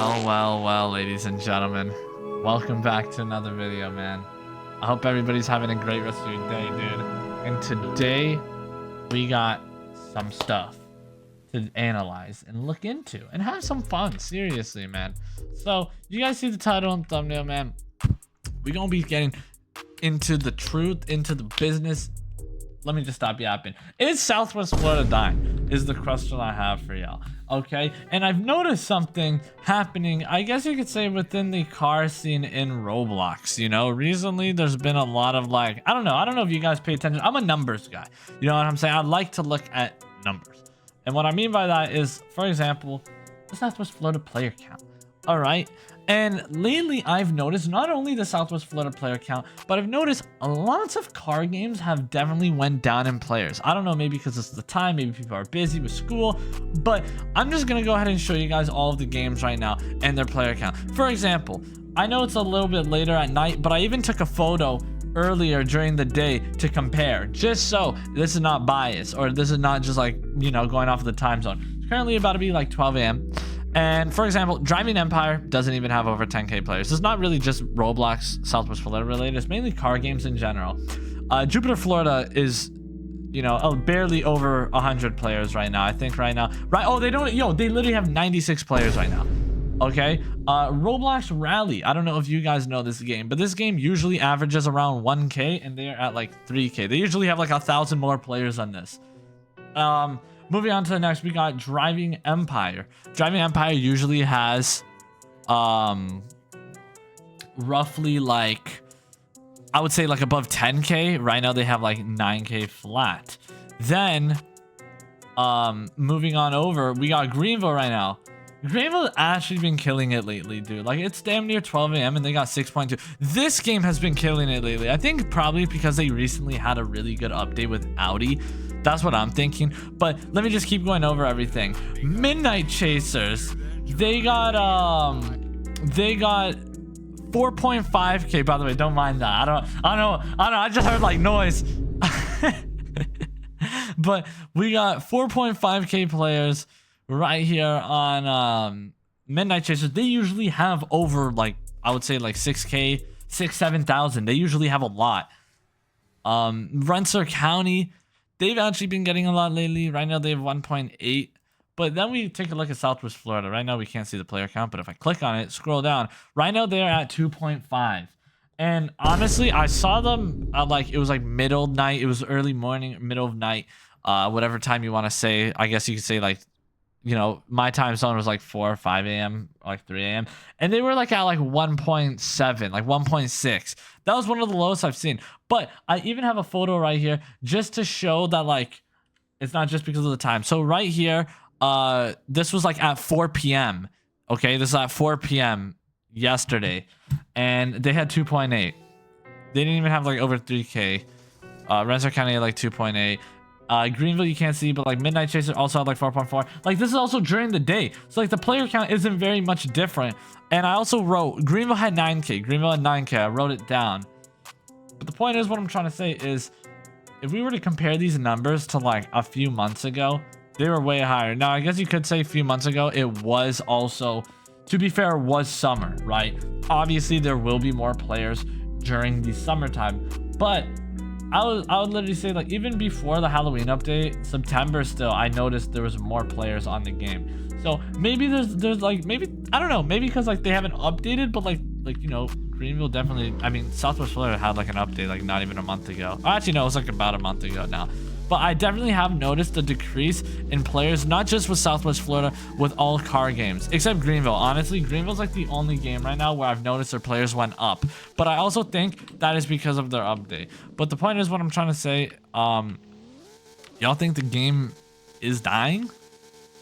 Well, ladies and gentlemen. Welcome back to another video, man. I hope everybody's having a great rest of your day, dude. And today, we got some stuff to analyze and look into and have some fun. Seriously, man. So, you guys see the title and thumbnail, man? We're gonna be getting into the truth, into the business. Let me just stop yapping. Is Southwest Florida dying? Is the question I have for y'all. Okay, and I've noticed something happening, I guess you could say, within the car scene in Roblox. You know, recently there's been a lot of like, I don't know if you guys pay attention. I'm a numbers guy. You know what I'm saying? I like to look at numbers. And what I mean by that is, for example, the Southwest Florida player count. All right. And lately I've noticed not only the Southwest Florida player count, but I've noticed lots of car games have definitely went down in players. I don't know, maybe because it's the time, maybe people are busy with school, but I'm just gonna go ahead and show you guys all of the games right now and their player count. For example, I know it's a little bit later at night, but I even took a photo earlier during the day to compare, just so this is not biased, or this is not just like, you know, going off of the time zone. It's currently about to be like 12 a.m. And for example, Driving Empire doesn't even have over 10k players. It's not really just Roblox Southwest Florida related. It's mainly car games in general. Jupiter, Florida is, you know, barely over 100 players right now. I think right now. Right? Oh, they don't. Yo, they literally have 96 players right now. Okay. Roblox Rally. I don't know if you guys know this game, but this game usually averages around 1k, and they're at like 3k. They usually have like 1,000 more players on this. Moving on to the next, we got Driving Empire. Driving Empire usually has roughly like, I would say like above 10k. Right now they have like 9k flat. Then moving on over, we got Greenville right now. Greenville has actually been killing it lately, dude. Like, it's damn near 12 a.m. and they got 6.2. This game has been killing it lately. I think probably because they recently had a really good update with Audi. That's what I'm thinking. But let me just keep going over everything. Midnight Chasers, they got 4.5k. By the way, don't mind that. I don't know. I just heard like noise. But we got 4.5k players right here on Midnight Chasers. They usually have over, like, I would say like 6k, 7,000. They usually have a lot. Rensselaer County, they've actually been getting a lot lately. Right now they have 1.8. But then we take a look at Southwest Florida. Right now we can't see the player count, but if I click on it, scroll down, right now they're at 2.5. And honestly, I saw them at like, it was like middle night. It was early morning, middle of night, whatever time you want to say. I guess you could say like, you know, my time zone was like 4 or 5 a.m., like 3 a.m. And they were like at like 1.7, like 1.6. That was one of the lowest I've seen. But I even have a photo right here just to show that, like, it's not just because of the time. So right here, this was like at 4 p.m. Okay, this is at 4 p.m. yesterday. And they had 2.8. They didn't even have like over 3k. Rensselaer County had like 2.8. Greenville you can't see, but like Midnight Chaser also had like 4.4. Like, this is also during the day, so like the player count isn't very much different. And I also wrote Greenville had 9k. Greenville had 9k. I wrote it down. But the point is, what I'm trying to say is, if we were to compare these numbers to like a few months ago, they were way higher. Now I guess you could say a few months ago it was also, to be fair, was summer, right? Obviously there will be more players during the summertime, but I would literally say, like, even before the Halloween update, September still, I noticed there was more players on the game. So maybe there's like, maybe, I don't know, maybe because like they haven't updated, but like you know, Greenville definitely, I mean, Southwest Florida had like an update like not even a month ago. Actually, no, it was like about a month ago now. But I definitely have noticed a decrease in players, not just with Southwest Florida, with all car games, except Greenville. Honestly, Greenville's like the only game right now where I've noticed their players went up. But I also think that is because of their update. But the point is, what I'm trying to say, y'all think the game is dying?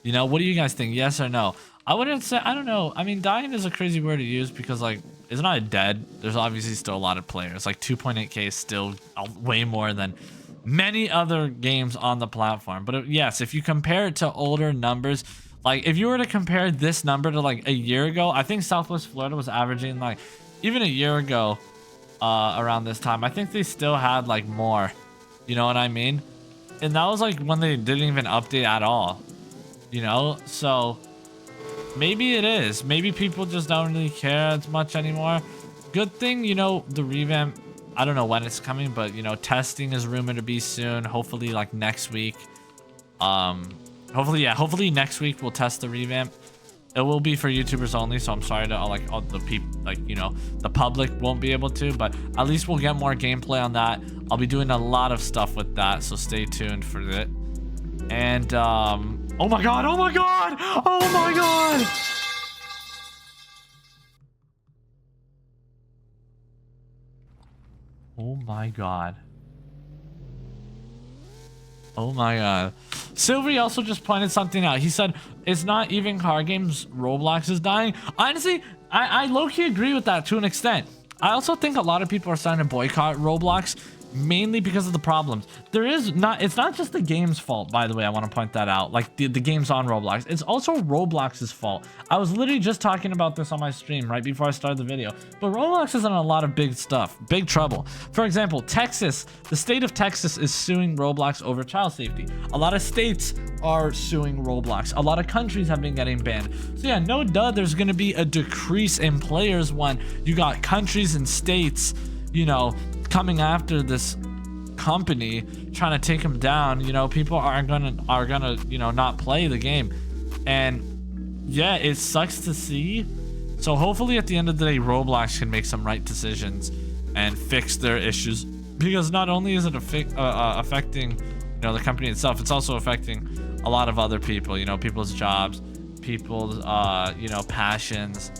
You know, what do you guys think? Yes or no? I wouldn't say, I don't know. I mean, dying is a crazy word to use because, like, it's not dead. There's obviously still a lot of players. Like, 2.8k is still way more than many other games on the platform. But yes, if you compare it to older numbers, like if you were to compare this number to like a year ago, I think Southwest Florida was averaging, like, even a year ago around this time, I think they still had like more, you know what I mean? And that was like when they didn't even update at all, you know? So Maybe it is. Maybe people just don't really care as much anymore. Good thing, you know, the revamp, I don't know when it's coming, but, you know, testing is rumored to be soon. Hopefully, like, next week. Hopefully next week we'll test the revamp. It will be for YouTubers only, so I'm sorry to all the people, like, you know, the public won't be able to, but at least we'll get more gameplay on that. I'll be doing a lot of stuff with that, so stay tuned for it. And oh my god, oh my god, oh my god. Oh my god. Oh my god. Silvery also just pointed something out. He said, it's not even car games, Roblox is dying. Honestly, I low-key agree with that to an extent. I also think a lot of people are starting to boycott Roblox, mainly because of the problems. It's not just the game's fault, by the way. I want to point that out. Like the games on Roblox. It's also Roblox's fault. I was literally just talking about this on my stream right before I started the video. But Roblox is in a lot of big stuff. Big trouble. For example, Texas. The state of Texas is suing Roblox over child safety. A lot of states are suing Roblox. A lot of countries have been getting banned. So yeah, no duh, there's going to be a decrease in players when you got countries and states, you know, coming after this company, trying to take them down. You know, people are gonna you know, not play the game. And yeah, it sucks to see. So hopefully at the end of the day, Roblox can make some right decisions and fix their issues, because not only is it affecting, you know, the company itself, it's also affecting a lot of other people, you know, people's jobs, people's you know, passions,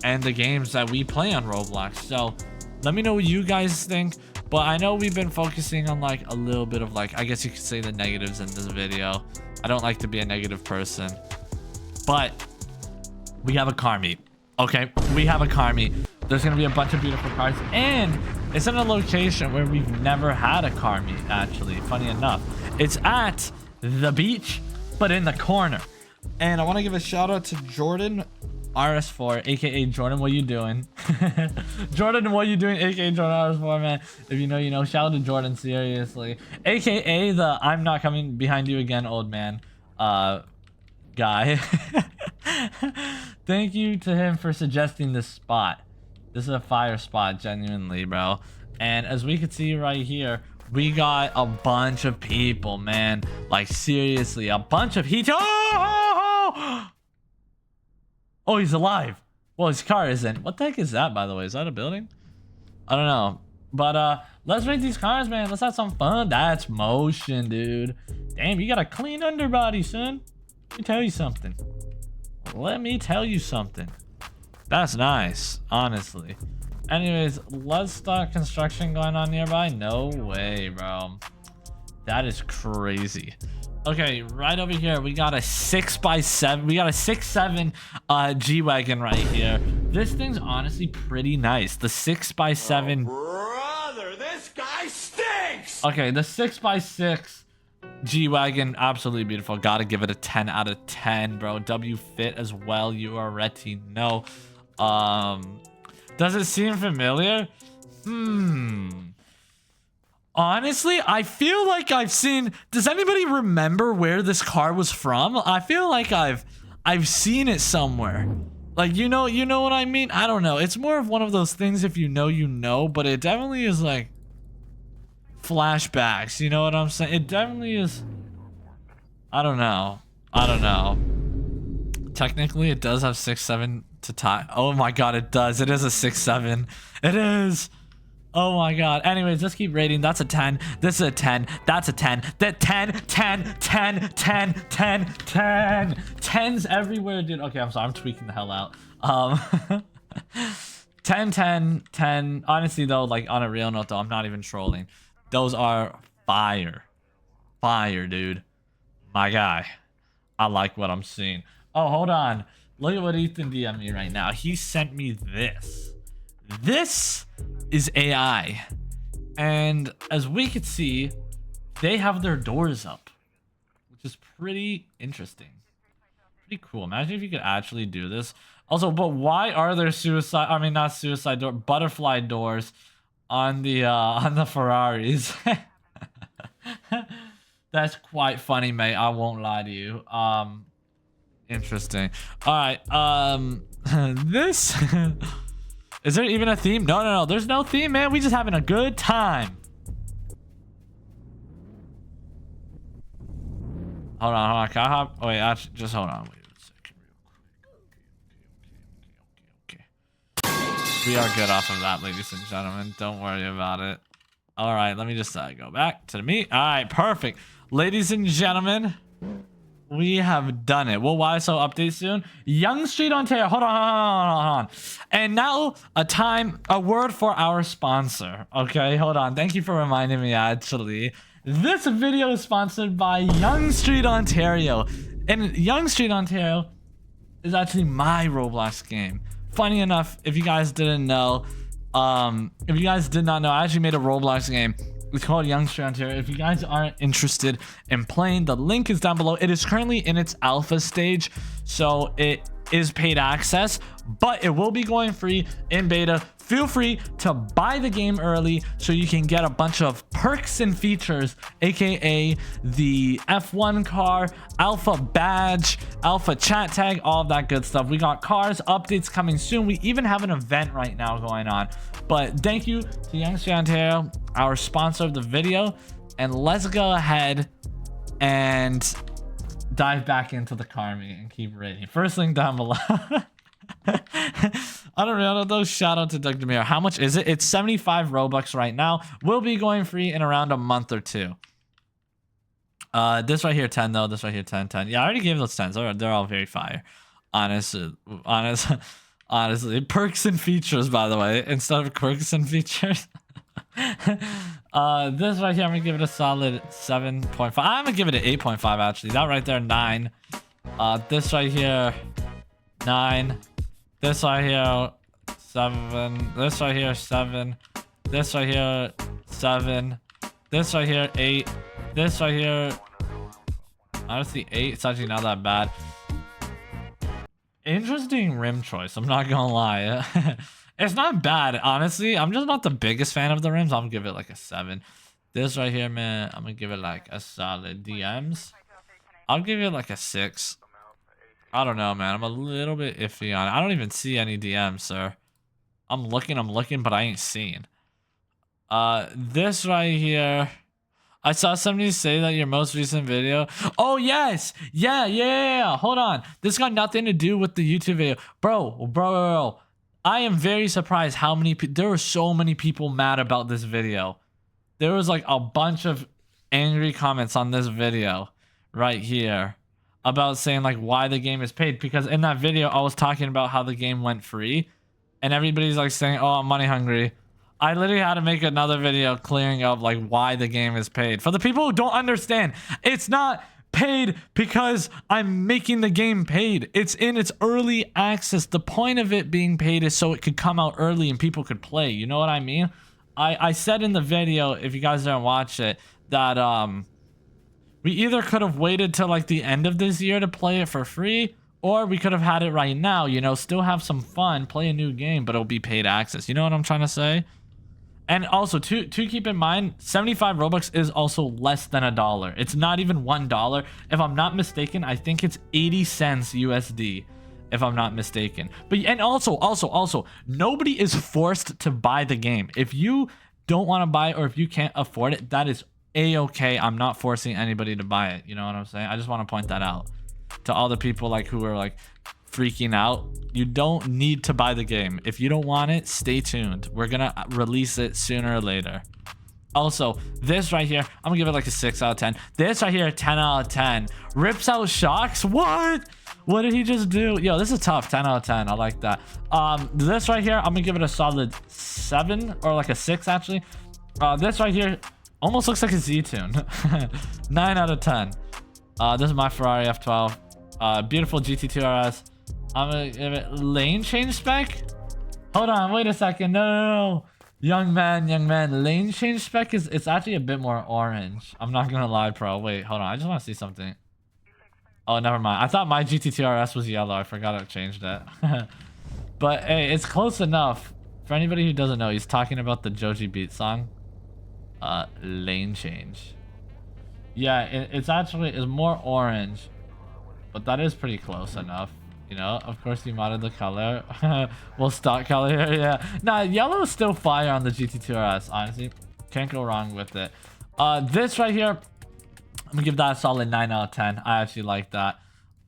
and the games that we play on Roblox. So let me know what you guys think. But I know we've been focusing on like a little bit of, like, I guess you could say, the negatives in this video. I don't like to be a negative person, but we have a car meet. Okay, we have a car meet. There's gonna be a bunch of beautiful cars, and it's in a location where we've never had a car meet, actually, funny enough. It's at the beach, but in the corner. And I want to give a shout out to Jordan RS4, aka Jordan, what you doing? Jordan, what you doing, aka Jordan RS4, man. If you know, you know. Shout out to Jordan, seriously, aka the I'm not coming behind you again old man guy. Thank you to him for suggesting this spot. This is a fire spot, genuinely, bro. And as we can see right here, we got a bunch of people, man. Like, seriously, a bunch of heat. Oh, he's alive. Well, his car isn't. What the heck is that, by the way? Is that a building? I don't know. But let's rate these cars, man. Let's have some fun. That's motion, dude. Damn, you got a clean underbody, son. Let me tell you something. Let me tell you something. That's nice, honestly. Anyways, let's start construction going on nearby. No way, bro. That is crazy. Okay, right over here, we got a 6x7. We got a 6.7 G-Wagon right here. This thing's honestly pretty nice. The 6x7. Oh, brother, this guy stinks! Okay, the 6x6 G-Wagon, absolutely beautiful. Gotta give it a 10 out of 10, bro. W fit as well, you already know. Does it seem familiar? Honestly, I feel like I've seen... Does anybody remember where this car was from? I feel like I've seen it somewhere. Like, you know what I mean? I don't know. It's more of one of those things, if you know, you know. But it definitely is like flashbacks. You know what I'm saying? It definitely is... I don't know. I don't know. Technically, it does have 6.7 to tie. Oh my god, it does. It is a 6.7. It is. Oh my god. Anyways, let's keep rating. That's a 10. This is a 10. That's a 10. That 10, 10, 10, 10, 10, 10. 10s everywhere, dude. Okay, I'm sorry. I'm tweaking the hell out. 10, 10, 10. Honestly, though, like, on a real note, though, I'm not even trolling. Those are fire. Fire, dude. My guy. I like what I'm seeing. Oh, hold on. Look at what Ethan DM'd me right now. He sent me this. This is AI. And as we could see, they have their doors up, which is pretty interesting. Pretty cool. Imagine if you could actually do this. Also, but why are there not suicide door, butterfly doors on the Ferraris? That's quite funny, mate. I won't lie to you. Interesting. All right. This is there even a theme? No. There's no theme, man. We just having a good time. Hold on. Can I hop? Oh wait, actually, just hold on. Wait a second, real quick. Okay. We are good off of that, ladies and gentlemen. Don't worry about it. All right, let me just go back to the meet. All right, perfect, ladies and gentlemen. We have done it. Well, why so update soon? Yonge Street, Ontario. Hold on. And now a word for our sponsor. Okay, hold on. Thank you for reminding me, actually. This video is sponsored by Yonge Street, Ontario. And Yonge Street, Ontario is actually my Roblox game. Funny enough, if you guys didn't know, if you guys did not know, I actually made a Roblox game. It's called Yonge Street, Ontario. If you guys aren't interested in playing, the link is down below. It is currently in its alpha stage, so it is paid access, but it will be going free in beta. Feel free to buy the game early so you can get a bunch of perks and features, aka the F1 car, alpha badge, alpha chat tag, all of that good stuff. We got cars updates coming soon. We even have an event right now going on. But thank you to Yonge Street, Ontario, our sponsor of the video, and let's go ahead and dive back into the car meet and keep rating. First link down below. I don't know though. Shout out to Doug Demir. How much is it? It's 75 Robux right now. Will be going free in around a month or two. This right here 10 though. This right here 10. Yeah, I already gave those 10s. They're all very fire. Honestly, perks and features, by the way, instead of quirks and features. This right here, I'm gonna give it a solid 7.5. I'm gonna give it an 8.5 actually. That right there, 9. This right here, 9. This right here, 7. This right here, 7. This right here, 7. This right here, 8. This right here, honestly, 8. It's actually not that bad. Interesting rim choice, I'm not gonna lie. It's not bad, honestly. I'm just not the biggest fan of the rims. I'm gonna give it like a 7. This right here, man, I'm gonna give it like a solid DMs. I'll give it like a 6. I don't know, man. I'm a little bit iffy on it. I don't even see any DMs, sir. I'm looking, but I ain't seeing. This right here. I saw somebody say that your most recent video. Oh, yes. Yeah. Hold on. This got nothing to do with the YouTube video. Bro. I am very surprised how many people. There were so many people mad about this video. There was like a bunch of angry comments on this video right here about saying like why the game is paid, because in that video I was talking about how the game went free and everybody's like saying, oh, I'm money hungry. I literally had to make another video clearing up like why the game is paid. For the people who don't understand, it's not paid because I'm making the game paid. It's in its early access. The point of it being paid is so it could come out early and people could play. You know what I mean? I said in the video, if you guys didn't watch it, that we either could have waited till like the end of this year to play it for free, or we could have had it right now, you know, still have some fun, play a new game, but it'll be paid access. You know what I'm trying to say? And also, to keep in mind, 75 Robux is also less than $1. It's not even $1. If I'm not mistaken, I think it's 80 cents USD, if I'm not mistaken. But and also, nobody is forced to buy the game. If you don't want to buy it or if you can't afford it, that is a-okay. I'm not forcing anybody to buy it. You know what I'm saying? I just want to point that out to all the people like who are like freaking out. You don't need to buy the game. If you don't want it, stay tuned. We're gonna release it sooner or later. Also, this right here, I'm gonna give it like a 6 out of 10. This right here, 10 out of 10. Rips out shocks. What did he just do? Yo, this is tough. 10 out of 10. I like that. This right here, I'm gonna give it a solid 7 or like a 6 actually. This right here almost looks like a Z-Tune. 9 out of 10. This is my Ferrari F12. Beautiful GT2 RS. I'm gonna give it lane change spec. Hold on, wait a second. No. Young man. Lane change spec it's actually a bit more orange. I'm not gonna lie, bro. Wait, hold on. I just want to see something. Oh, never mind. I thought my GT2 RS was yellow. I forgot I changed it. But hey, it's close enough. For anybody who doesn't know, he's talking about the JoJeBeats song. Lane change. Yeah, it's more orange. but that is pretty close enough. You know, of course you modded the color. We'll stock color here, yeah. Nah, yellow is still fire on the GT2 RS, honestly. Can't go wrong with it. This right here, I'm gonna give that a solid 9 out of 10. I actually like that.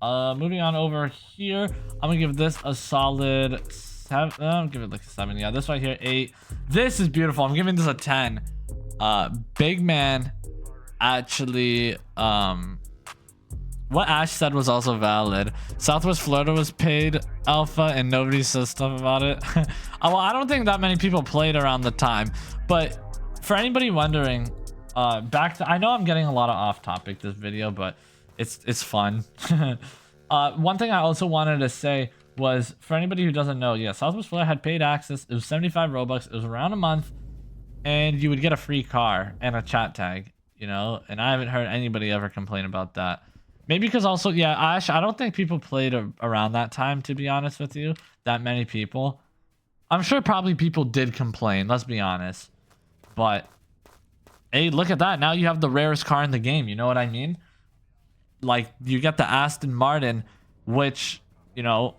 Moving on over here, I'm gonna give this a solid 7. I'll give it like a 7. Yeah, this right here, 8. This is beautiful. I'm giving this a 10. Big man actually, what Ash said was also valid. Southwest Florida was paid alpha and nobody says stuff about it. Well, I don't think that many people played around the time, but for anybody wondering, I know I'm getting a lot of off topic this video, but it's fun. One thing I also wanted to say was, for anybody who doesn't know, yeah, Southwest Florida had paid access. It was 75 Robux. It was around a month, and you would get a free car and a chat tag, you know, and I haven't heard anybody ever complain about that. Maybe because also, yeah, Ash, I don't think people played around that time, to be honest with you. That many people. I'm sure probably people did complain, let's be honest. But, hey, look at that. Now you have the rarest car in the game, you know what I mean? Like, you get the Aston Martin, which, you know,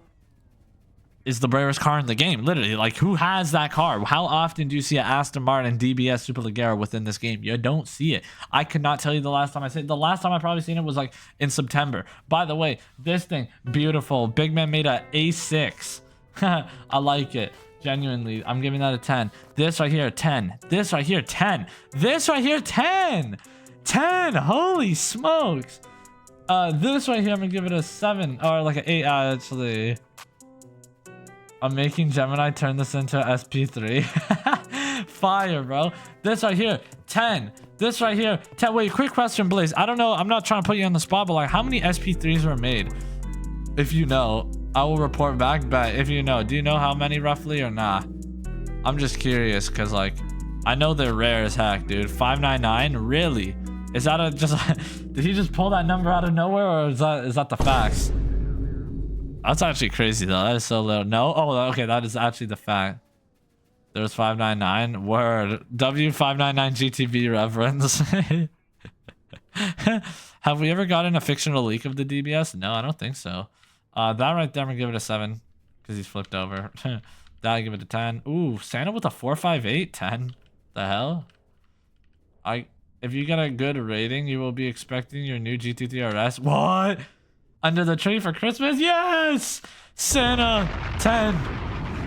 is the rarest car in the game, literally. Like, who has that car? How often do you see an Aston Martin DBS Superleggera within this game? You don't see it. I could not tell you the last time I seen it. The last time I probably seen it was like in September. By the way, this thing, beautiful. Big man made a A6. I like it. Genuinely, I'm giving that a 10. This right here, 10. This right here, 10. This right here, 10. 10. Holy smokes. This right here, I'm gonna give it a 7 or like an 8 actually. I'm making Gemini turn this into SP3. Fire, bro. This right here, 10. This right here, 10. Wait, quick question, Blaze. I don't know. I'm not trying to put you on the spot, but like, how many SP3s were made? If you know, I will report back. But if you know, do you know how many roughly or nah? I'm just curious, cause like, I know they're rare as heck, dude. 599, really? Is that a just? Did he just pull that number out of nowhere, or is that the facts? That's actually crazy though. That is so little. No? Oh, okay. That is actually the fact. There's 599. Word. W599 GTB reference. Have we ever gotten a fictional leak of the DBS? No, I don't think so. That right there, I'm gonna give it a 7 because he's flipped over. That I give it a 10. Ooh, Santa with a 458. 10. The hell? If you get a good rating, you will be expecting your new GT3 RS. What? Under the tree for Christmas? Yes! Santa, 10.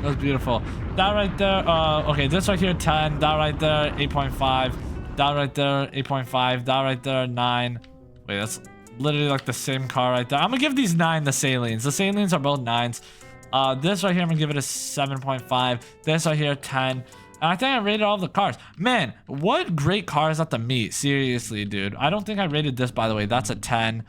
That was beautiful. That right there, okay, this right here, 10. That right there, 8.5. That right there, 8.5. That right there, 9. Wait, that's literally like the same car right there. I'm gonna give these 9 the Saliens. The Saliens are both 9s. This right here, I'm gonna give it a 7.5. This right here, 10. And I think I rated all of the cars. Man, what great cars at the meet. Seriously, dude. I don't think I rated this, by the way. That's a 10.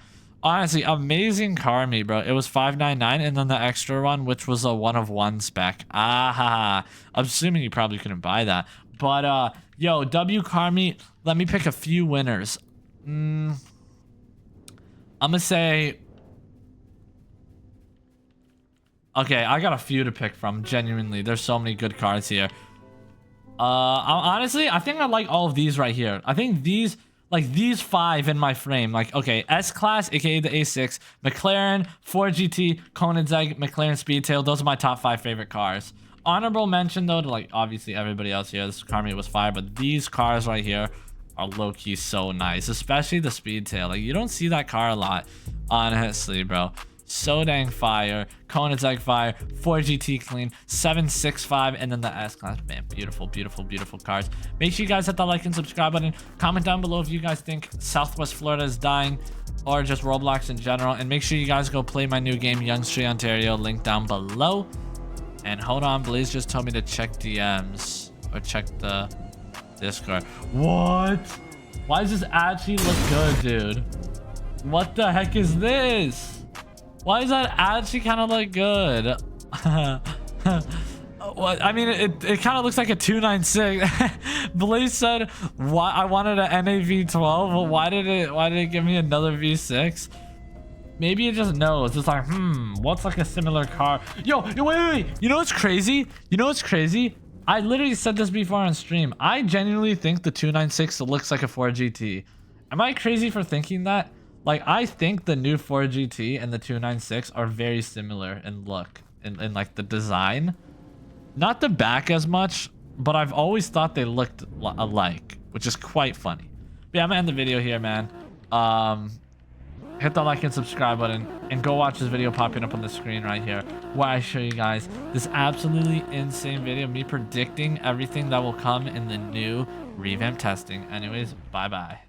Honestly, amazing car meet, bro. It was 599, and then the extra one, which was a 1-of-1 spec. I'm assuming you probably couldn't buy that. But, yo, W car meet, let me pick a few winners. I'm gonna say... Okay, I got a few to pick from, genuinely. There's so many good cars here. Honestly, I think I like all of these right here. I think these... Like these 5 in my frame, like, okay, S-Class, aka the A6, McLaren, Ford GT, Koenigsegg, McLaren Speedtail, those are my top 5 favorite cars. Honorable mention though to like obviously everybody else here, this car meet was fire, but these cars right here are low-key so nice, especially the Speedtail. Like, you don't see that car a lot, honestly, bro. So dang fire. Koenigsegg fire. 4GT clean. 765. And then the S-Class. Man, beautiful, beautiful, beautiful cars. Make sure you guys hit that like and subscribe button. Comment down below if you guys think Southwest Florida is dying or just Roblox in general. And make sure you guys go play my new game, Young Street, Ontario. Link down below. And hold on, Blaze just told me to check DMs. Or check the Discord. What? Why does this actually look good, dude? What the heck is this? Why does that actually kind of look good? What? I mean, it kind of looks like a 296. Blaze said, "Why I wanted an NAV12. Well, why did it give me another V6? Maybe it just knows. It's like, what's like a similar car? Yo, wait. You know what's crazy? I literally said this before on stream. I genuinely think the 296 looks like a 4GT. Am I crazy for thinking that? Like, I think the new 4GT and the 296 are very similar in look, in like the design. Not the back as much, but I've always thought they looked alike, which is quite funny. But yeah, I'm gonna end the video here, man. Hit the like and subscribe button, and go watch this video popping up on the screen right here, where I show you guys this absolutely insane video, me predicting everything that will come in the new revamp testing. Anyways, bye-bye.